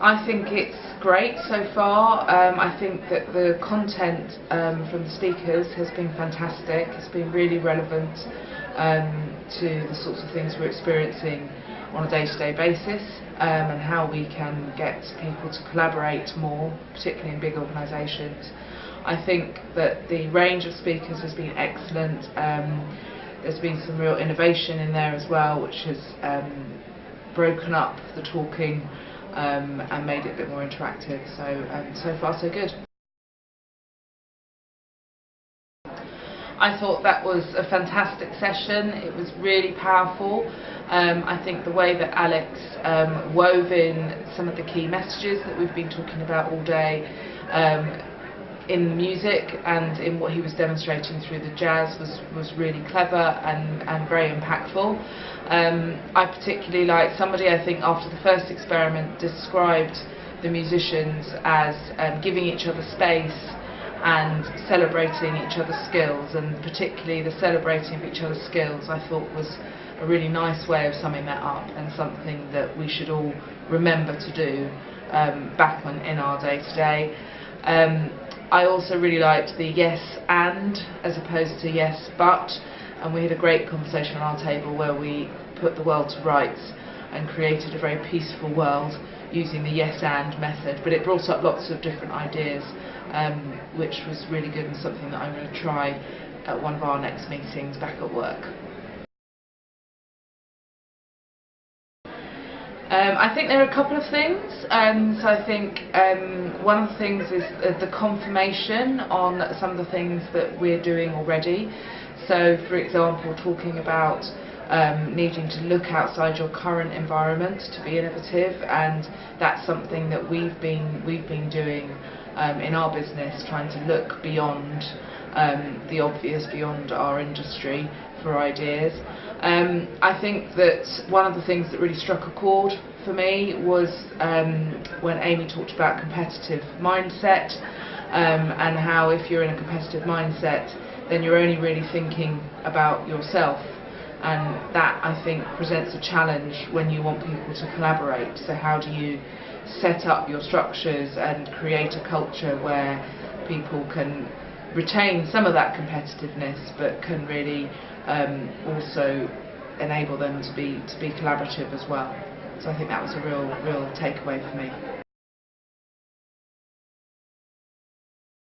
I think it's great so far. I think that the content from the speakers has been fantastic. It's been really relevant to the sorts of things we're experiencing on a day-to-day basis, and how we can get people to collaborate more, particularly in big organisations. I think that the range of speakers has been excellent. There's been some real innovation in there as well, which has broken up the talking and made it a bit more interactive. So far so good. I thought that was a fantastic session. It was really powerful. I think the way that Alex wove in some of the key messages that we've been talking about all day in the music and in what he was demonstrating through the jazz was really clever and very impactful. I particularly liked somebody, I think after the first experiment, described the musicians as giving each other space and celebrating each other's skills, and particularly the celebrating of each other's skills I thought was a really nice way of summing that up, and something that we should all remember to do back in our day-to-day. I also really liked the yes and as opposed to yes but, and we had a great conversation on our table where we put the world to rights and created a very peaceful world using the yes and method, but it brought up lots of different ideas, which was really good and something that I'm going to try at one of our next meetings back at work. I think there are a couple of things. So I think one of the things is the confirmation on some of the things that we're doing already. So, for example, talking about needing to look outside your current environment to be innovative, and that's something that we've been doing in our business, trying to look beyond the obvious, beyond our industry for ideas. I think that one of the things that really struck a chord for me was when Amy talked about competitive mindset, and how if you're in a competitive mindset then you're only really thinking about yourself, and that I think presents a challenge when you want people to collaborate. So how do you set up your structures and create a culture where people can retain some of that competitiveness but can really also enable them to be collaborative as well. So I think that was a real takeaway for me.